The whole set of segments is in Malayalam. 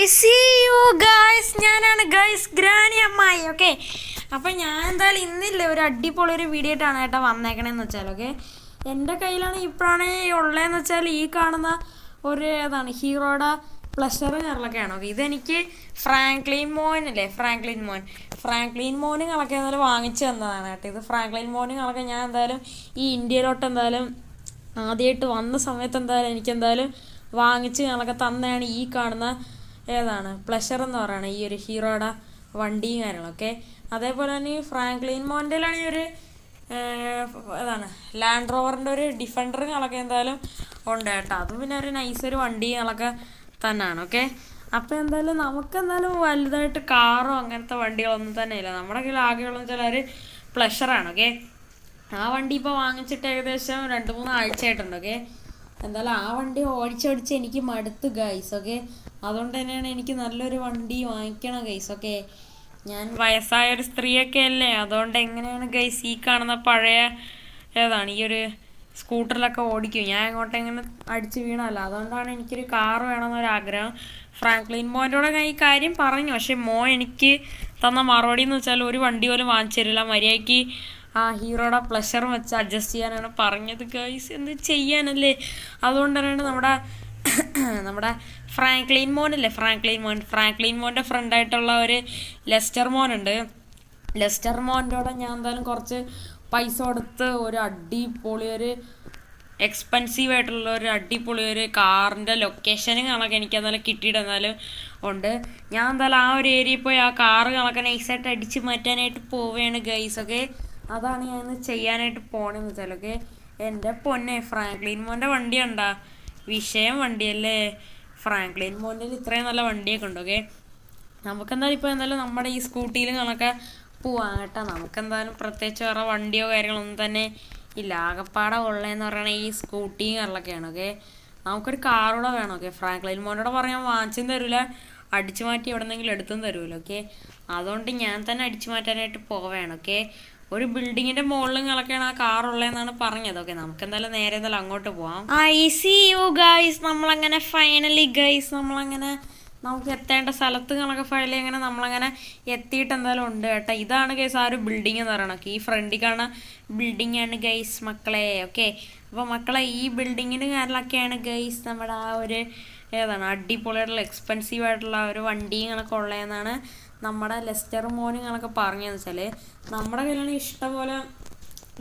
see you guys. ഞാനാണ് ഗൈസ് ഗ്രാനി അമ്മായി. ഓക്കെ, അപ്പം ഞാൻ എന്തായാലും ഇന്നില്ലേ ഒരു അടിപൊളി ഒരു വീഡിയോ ആയിട്ടാണ് കേട്ടോ വന്നേക്കണേന്ന് വെച്ചാൽ. ഓക്കെ, എൻ്റെ കയ്യിലാണ് ഇപ്പോഴാണ് ഉള്ളതെന്ന് വെച്ചാൽ ഈ കാണുന്ന ഒരു ഏതാണ് ഹീറോയുടെ പ്ലഷർ കറലൊക്കെയാണ്. ഓക്കെ, ഇതെനിക്ക് ഫ്രാങ്ക്ലിൻ മോന് കളക്കെ എന്തായാലും വാങ്ങിച്ചു തന്നതാണ് കേട്ടോ. ഇത് ഫ്രാങ്ക്ലിൻ മോന് കളക്കെ ഞാൻ എന്തായാലും ഈ ഇന്ത്യയിലോട്ട് എന്തായാലും ആദ്യമായിട്ട് വന്ന സമയത്ത് എന്തായാലും എനിക്കെന്തായാലും വാങ്ങിച്ച് ഞങ്ങളൊക്കെ തന്നെയാണ് ഈ കാണുന്ന ഏതാണ് പ്ലഷർ എന്ന് പറയുന്നത്, ഈ ഒരു ഹീറോയുടെ വണ്ടിയും കാര്യങ്ങളൊക്കെ. അതേപോലെ തന്നെ ഈ ഫ്രാങ്ക്ലിൻ മോൻ്റെയിലാണ് ഈ ഒരു ഏതാണ് ലാൻഡ് റോവറിൻ്റെ ഒരു ഡിഫൻഡറുകളൊക്കെ എന്തായാലും ഉണ്ട് കേട്ടോ. അതും പിന്നെ ഒരു നൈസൊരു വണ്ടികളൊക്കെ തന്നെയാണ്. ഓക്കെ, അപ്പോൾ എന്തായാലും നമുക്കെന്തായാലും വലുതായിട്ട് കാറോ അങ്ങനത്തെ വണ്ടികളൊന്നും തന്നെ ഇല്ല. നമ്മുടെ കയ്യിൽ ആകെയുള്ളതെന്ന് വെച്ചാൽ ഒരു പ്ലഷറാണ്. ഓക്കെ, ആ വണ്ടി ഇപ്പോൾ വാങ്ങിച്ചിട്ട് ഏകദേശം 2-3 ആഴ്ചയായിട്ടുണ്ട്. ഓക്കെ, എന്തായാലും ആ വണ്ടി ഓടിച്ചോടിച്ച് എനിക്ക് മടുത്തു ഗൈസ്. ഓക്കെ, അതുകൊണ്ട് തന്നെയാണ് എനിക്ക് നല്ലൊരു വണ്ടി വാങ്ങിക്കണം ഗൈസ്. ഓക്കെ, ഞാൻ വയസ്സായ ഒരു സ്ത്രീയൊക്കെ അല്ലേ, അതുകൊണ്ട് എങ്ങനെയാണ് ഗൈസ് ഈ കാണുന്ന പഴയ ഏതാണ് ഈ ഒരു സ്കൂട്ടറിലൊക്കെ ഓടിക്കും. ഞാൻ എങ്ങോട്ടെങ്ങനെ അടിച്ച് വീണല്ല, അതുകൊണ്ടാണ് എനിക്കൊരു കാർ വേണമെന്നൊരാഗ്രഹം. ഫ്രാങ്ക്ലിൻ മോൻ്റെ ഞാൻ ഈ കാര്യം പറഞ്ഞു, പക്ഷെ എനിക്ക് തന്ന മറുപടി എന്ന് വെച്ചാൽ ഒരു വണ്ടി പോലും വാങ്ങിച്ചു തരില്ല, മര്യാദയ്ക്ക് ആ ഹീറോയുടെ പ്ലഷറും വെച്ച് അഡ്ജസ്റ്റ് ചെയ്യാനാണ് പറഞ്ഞത് ഗൈസ്. എന്ത് ചെയ്യാനല്ലേ, അതുകൊണ്ട് തന്നെയാണ് നമ്മുടെ ഫ്രാങ്ക്ലിൻ മോൻ്റെ ഫ്രണ്ടായിട്ടുള്ള ഒരു ലെസ്റ്റർ മോനുണ്ട്. ലെസ്റ്റർ മോൻ്റെ ഞാൻ എന്തായാലും കുറച്ച് പൈസ കൊടുത്ത് ഒരു അടിപൊളി ഒരു എക്സ്പെൻസീവ് ആയിട്ടുള്ള ഒരു അടിപൊളി ഒരു കാറിൻ്റെ ലൊക്കേഷനും കണക്ക് എനിക്ക് എന്തായാലും കിട്ടിയിട്ടെന്നാലും ഉണ്ട്. ഞാൻ എന്തായാലും ആ ഒരു ഏരിയയിൽ പോയി ആ കാറ് കണക്കെ നൈസായിട്ട് അടിച്ച് മാറ്റാനായിട്ട് പോവുകയാണ് ഗൈസ്. ഒക്കെ, അതാണ് ഞാൻ ഇന്ന് ചെയ്യാനായിട്ട് പോകണമെന്ന് വെച്ചാൽ. ഓക്കെ, എൻ്റെ പൊന്നെ ഫ്രാങ്ക്ലിൻ മോൻ്റെ വണ്ടി കണ്ടാ വിഷയം വണ്ടിയല്ലേ. ഫ്രാങ്ക്ലിൻ മോൻ്റെ ഇത്രയും നല്ല വണ്ടിയൊക്കെ ഉണ്ട്. ഓക്കെ, നമുക്കെന്തായാലും ഇപ്പോൾ എന്തായാലും നമ്മുടെ ഈ സ്കൂട്ടിയിൽ കണക്കെ പോവാം കേട്ടോ. നമുക്കെന്തായാലും പ്രത്യേകിച്ച് വേറെ വണ്ടിയോ കാര്യങ്ങളൊന്നും തന്നെ ഇല്ല, ആകപ്പാടെ ഉള്ളതെന്ന് പറയുന്നത് ഈ സ്കൂട്ടിയും കാര്യങ്ങളൊക്കെയാണ്. ഓക്കെ, നമുക്കൊരു കാറൂടെ വേണം. ഓക്കെ, ഫ്രാങ്ക്ലിൻ മോനോട് പറയാൻ വാങ്ങിച്ചും തരില്ല, അടിച്ചു മാറ്റി എവിടെന്നെങ്കിലും എടുത്തും തരുമല്ലോ. ഓക്കെ, അതുകൊണ്ട് ഞാൻ തന്നെ അടിച്ചു മാറ്റാനായിട്ട് പോവുകയാണ്. ഓക്കെ, ഒരു ബിൽഡിങ്ങിന്റെ മുകളിലും കളക്കെയാണ് ആ കാറുള്ളതെന്നാണ് പറഞ്ഞത്. ഓക്കെ, നമുക്ക് എന്തായാലും നേരെ എന്തായാലും അങ്ങോട്ട് പോവാം. See you guys. നമ്മളങ്ങനെ ഫൈനലി ഗൈസ് നമുക്ക് എത്തേണ്ട സ്ഥലത്ത് കണക്കെ ഫൈനലി അങ്ങനെ നമ്മളങ്ങനെ എത്തിയിട്ട് എന്തായാലും ഉണ്ട് കേട്ടോ. ഇതാണ് ഗൈസ് ആ ഒരു ബിൽഡിംഗ് എന്ന് പറയണത്. ഈ ഫ്രണ്ടിൽ കാണുന്ന ബിൽഡിംഗ് ആണ് ഗൈസ് മക്കളെ. ഓക്കെ, അപ്പോൾ മക്കളെ ഈ ബിൽഡിങ്ങിന് കാര്യങ്ങളൊക്കെയാണ് ഗൈസ് നമ്മുടെ ആ ഒരു ഏതാണ് അടിപൊളിയായിട്ടുള്ള എക്സ്പെൻസീവ് ആയിട്ടുള്ള ഒരു വണ്ടികളൊക്കെ ഉള്ളതെന്നാണ് നമ്മുടെ ലെസ്റ്റർ മോനുകളൊക്കെ പറഞ്ഞതെന്ന് വെച്ചാൽ. നമ്മുടെ കയ്യിലാണ് ഇഷ്ടംപോലെ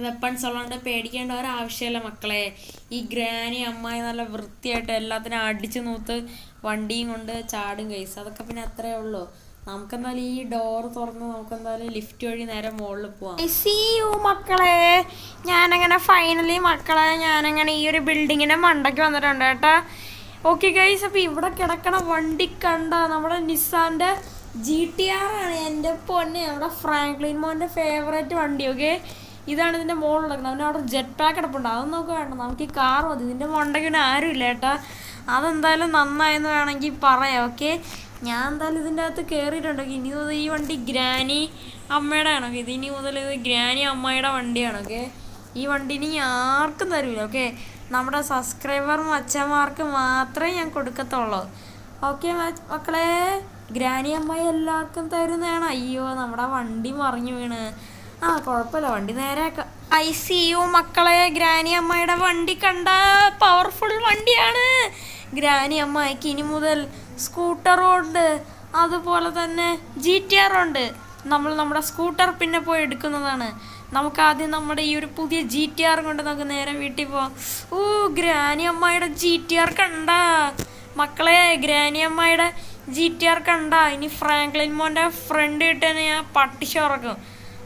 വെപ്പൺസ് ഉള്ളതുകൊണ്ട് പേടിക്കേണ്ട ഒരാവശ്യമില്ല മക്കളെ. ഈ ഗ്രാനി അമ്മായി നല്ല വൃത്തിയായിട്ട് എല്ലാത്തിനും അടിച്ചു നൂത്ത് വണ്ടിയും കൊണ്ട് ചാടും ഗൈസ്. അതൊക്കെ പിന്നെ അത്രേ ഉള്ളൂ. നമുക്കെന്തായാലും ഈ ഡോർ തുറന്ന് നമുക്കെന്തായാലും ലിഫ്റ്റ് വഴി നേരെ മുകളിൽ പോവാം. മക്കളെ, ഞാനങ്ങനെ ഫൈനലി ഞാനങ്ങനെ ഈ ഒരു ബിൽഡിങ്ങിന്റെ മണ്ടയ്ക്ക് വന്നിട്ടുണ്ട് കേട്ടാ. ഓക്കെ ഗൈസ്, അപ്പോൾ ഇവിടെ കിടക്കണ വണ്ടി കണ്ട നമ്മുടെ നിസാന്റെ GTR ആണ്. എൻ്റെ പൊന്നെ, നമ്മുടെ ഫ്രാങ്ക്ലിൻ മോൻ്റെ ഫേവറേറ്റ് വണ്ടി. ഓക്കെ, ഇതാണ് ഇതിൻ്റെ മുകളിൽ കിടക്കുന്നത്. അവന് അവിടെ ജെറ്റ് പാക്ക് കിടപ്പുണ്ട്, അതൊന്നും നമുക്ക് വേണ്ട, നമുക്ക് ഈ കാർ മതി. ഇതിൻ്റെ മണ്ടയ്ക്ക് ആരും ഇല്ല കേട്ടാ. അതെന്തായാലും നന്നായെന്ന് വേണമെങ്കിൽ പറയാം. ഓക്കെ, ഞാൻ എന്തായാലും ഇതിൻ്റെ അകത്ത് കയറിയിട്ടുണ്ട്. ഇനി മുതൽ ഈ വണ്ടി ഗ്രാനി അമ്മയുടെ ആണ്. ഓക്കെ, ഇതിനി മുതൽ ഇത് ഗ്രാനി അമ്മയുടെ വണ്ടിയാണ്. ഓക്കെ, ഈ വണ്ടി ഇനി ആർക്കും തരില്ല. ഓക്കെ, നമ്മുടെ സബ്സ്ക്രൈബർ അച്ഛന്മാർക്ക് മാത്രമേ ഞാൻ കൊടുക്കത്തുള്ളൂ. ഓക്കെ മക്കളെ, ഗ്രാനി അമ്മായി എല്ലാവർക്കും തരുന്നതാണ്. അയ്യോ, നമ്മുടെ വണ്ടി മറിഞ്ഞു വീണ്. കുഴപ്പമില്ല, വണ്ടി നേരെയാക്കാം. മക്കളെ, ഗ്രാനി അമ്മായിയുടെ വണ്ടി കണ്ട പവർഫുൾ വണ്ടിയാണ്. ഗ്രാനി അമ്മായിക്ക് ഇനി മുതൽ സ്കൂട്ടറും ഉണ്ട്, അതുപോലെ തന്നെ GTR ഉണ്ട്. നമ്മുടെ സ്കൂട്ടർ പിന്നെ പോയി എടുക്കുന്നതാണ്. നമുക്ക് ആദ്യം നമ്മുടെ ഈ ഒരു പുതിയ GTR കൊണ്ട് നമുക്ക് നേരെ വീട്ടിൽ പോവാം. ഗ്രാനി അമ്മായിയുടെ GTR കണ്ട മക്കളെ, ഗ്രാനി അമ്മായിയുടെ GTR കണ്ട. ഇനി ഫ്രാങ്ക്ലിൻ മോൻ്റെ ഫ്രണ്ട് കിട്ടാൻ ഞാൻ പട്ടിച്ചുറക്കും.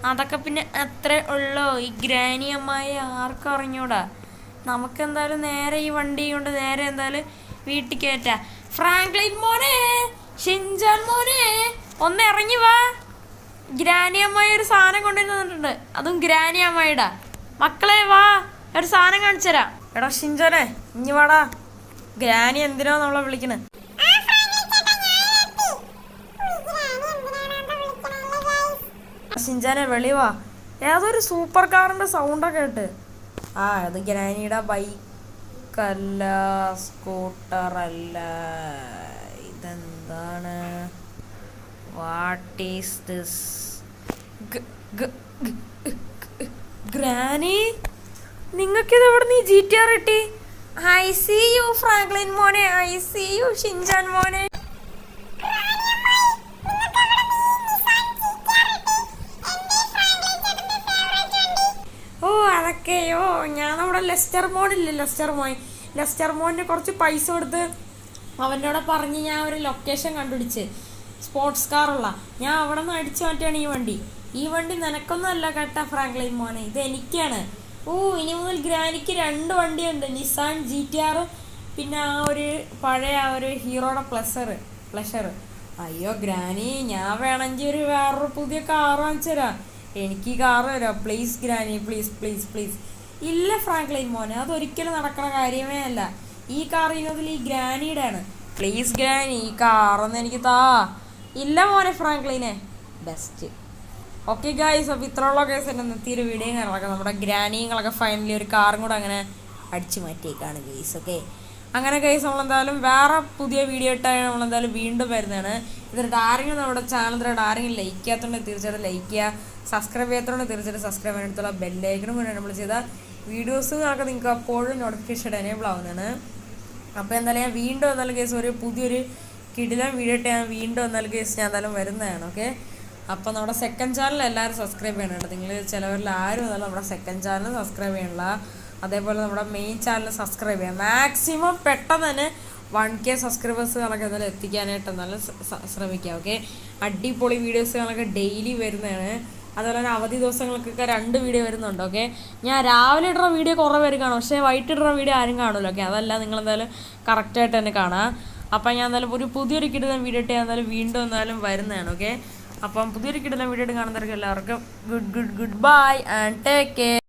അതൊക്കെ പിന്നെ അത്രേ ഉള്ളൂ. ഈ ഗ്രാനി അമ്മായി ആർക്കും അറിഞ്ഞൂടാ. നമുക്കെന്തായാലും നേരെ ഈ വണ്ടി കൊണ്ട് നേരെ എന്തായാലും വീട്ടിൽ കയറ്റാം. ഫ്രാങ്ക്ലിൻ മോനെ, ഷിൻജാൻ മോനെ, ഒന്ന് ഇറങ്ങി വാ. ഗ്രാനി അമ്മായി ഒരു സാധനം കൊണ്ടുവന്നിട്ടുണ്ട്, അതും ഗ്രാനി അമ്മായിടാ. മക്കളെ വാ, ഒരു സാധനം കാണിച്ചു തരാം. എടാ ഷിൻജാനെ, ഇഞ്ഞി വാടാ. ഗ്രാനി എന്തിനാ നമ്മളെ വിളിക്കണേ? ഷിൻജാനെ വെളിവാ. ഏതൊരു സൂപ്പർ കാറിന്റെ സൗണ്ടൊക്കെ കേട്ട്. അത് ഗ്രാനിയുടെ ബൈക്കല്ല, സ്കൂട്ടറല്ല, ഇതെന്താണ്? What is this? ഗ്രാനി, നിങ്ങൾക്കിത് എവിടെ നീ GTA കിട്ടി? ഐ സീ യു ഫ്രാങ്ക്ലിൻ മോനെ, ഐ സീ യു ഷിൻചാൻ മോനെ. ഓ അതൊക്കെയോ, ഞാൻ നമ്മുടെ ലെസ്റ്റർ മോനില്ലേ, ലെസ്റ്റർ മോനിന് കുറച്ച് പൈസ കൊടുത്ത് അവനോട് പറഞ്ഞ് ഞാൻ ഒരു ലൊക്കേഷൻ കണ്ടുപിടിച്ച് സ്പോർട്സ് കാറുള്ള, ഞാൻ അവിടെ നിന്ന് അടിച്ചു മാറ്റിയാണ് ഈ വണ്ടി നിനക്കൊന്നും അല്ല കേട്ടാ ഫ്രാങ്ക്ലിൻ മോനെ, ഇത് എനിക്കാണ്. ഓ ഇനി മുതൽ ഗ്രാനിക്ക് 2 വണ്ടിയുണ്ട്, നിസാൻ GTR, പിന്നെ ആ ഒരു പഴയ ആ ഒരു ഹീറോയുടെ പ്ലഷർ. അയ്യോ ഗ്രാനി, ഞാൻ വേണമെങ്കിൽ വേറൊരു പുതിയ കാർ വാങ്ങിച്ചു തരാം, എനിക്ക് ഈ കാറ് തരാം പ്ലീസ് ഗ്രാനി, പ്ലീസ്. ഇല്ല ഫ്രാങ്ക്ലിൻ മോനെ, അതൊരിക്കലും നടക്കുന്ന കാര്യമേ അല്ല. ഈ കാർ ഇനത്തിൽ ഈ ഗ്രാനിയുടെ ആണ്. പ്ലീസ് ഗ്രാനി, ഈ കാറൊന്നും എനിക്ക് താ. ഇല്ല മോനെ ഫ്രാങ്ക്ലിനെ, ബെസ്റ്റ്. ഓക്കെ ഗൈസ്, അപ്പോൾ ഇത്രയുള്ള കേസ് എൻ്റെ നിർത്തിയൊരു വീഡിയോ കാര്യങ്ങളൊക്കെ നമ്മുടെ ഗ്രാനിങ്ങളൊക്കെ ഫൈനലി ഒരു കാറും കൂടെ അങ്ങനെ അടിച്ചു മാറ്റിയേക്കാണ് ഗൈസ്. ഓക്കെ, അങ്ങനെ ഗൈസ് നമ്മളെന്തായാലും വേറെ പുതിയ വീഡിയോ ഇട്ടാണ് നമ്മളെന്തായാലും വീണ്ടും വരുന്നതാണ്. ഇതിട്ട് ആരെങ്കിലും നമ്മുടെ ചാനൽ ആരെങ്കിലും ലൈക്ക് ചെയ്യാത്തതുകൊണ്ട് തീർച്ചയായിട്ടും ലൈക്ക് ചെയ്യുക, സബ്സ്ക്രൈബ് ചെയ്യാത്തതുകൊണ്ട് തീർച്ചയായിട്ടും സബ്സ്ക്രൈബ് ചെയ്യാനുള്ള ബെല്ലൈക്കനും കൂടെ നമ്മൾ ചെയ്ത വീഡിയോസുകളൊക്കെ നിങ്ങൾക്ക് അപ്പോഴും നോട്ടിഫിക്കേഷൻ എനേബിൾ ആവുന്നതാണ്. അപ്പോൾ എന്തായാലും ഞാൻ വീണ്ടും എന്തായാലും കേസ് ഒരു പുതിയൊരു കിടിലൻ വീഡിയോ ഇട്ട് ഞാൻ വീണ്ടും എന്തായാലും കേസ് ഞാൻ എന്തായാലും വരുന്നതാണ്. ഓക്കെ, അപ്പോൾ നമ്മുടെ സെക്കൻഡ് ചാനൽ എല്ലാവരും സബ്സ്ക്രൈബ് ചെയ്യണം. നിങ്ങൾ ചിലവരിൽ ആരും എന്നാലും നമ്മുടെ സെക്കൻഡ് ചാനൽ സബ്സ്ക്രൈബ് ചെയ്യണില്ല. അതേപോലെ നമ്മുടെ മെയിൻ ചാനൽ സബ്സ്ക്രൈബ് ചെയ്യാം. മാക്സിമം പെട്ടെന്ന് തന്നെ 1K സബ്സ്ക്രൈബേഴ്സ് കണക്ക് എന്തായാലും എത്തിക്കാനായിട്ട് എന്നാലും ശ്രമിക്കാം. ഓക്കെ, അടിപൊളി വീഡിയോസുകളൊക്കെ ഡെയിലി വരുന്നതാണ്. അതുപോലെ തന്നെ അവധി ദിവസങ്ങൾക്കൊക്കെ 2 വീഡിയോ വരുന്നുണ്ട്. ഓക്കെ, ഞാൻ രാവിലെ ഇടുന്ന വീഡിയോ കുറേ പേര് കാണും, പക്ഷേ വൈകിട്ട് ഇടുന്ന വീഡിയോ ആരും കാണുമല്ലോ. ഓക്കെ, അതല്ല നിങ്ങളെന്തായാലും കറക്റ്റായിട്ട് തന്നെ കാണാം. അപ്പം ഞാൻ എന്തായാലും ഒരു പുതിയൊരു കിട്ടുന്ന വീഡിയോ ഇട്ട് ഞാൻ എന്തായാലും വീണ്ടും എന്തായാലും വരുന്നതാണ്. ഓക്കെ, അപ്പം പുതിയൊരു കിട്ടുന്ന വീഡിയോ ഇട്ട് കാണുന്നവർക്ക് എല്ലാവർക്കും good bye and take care.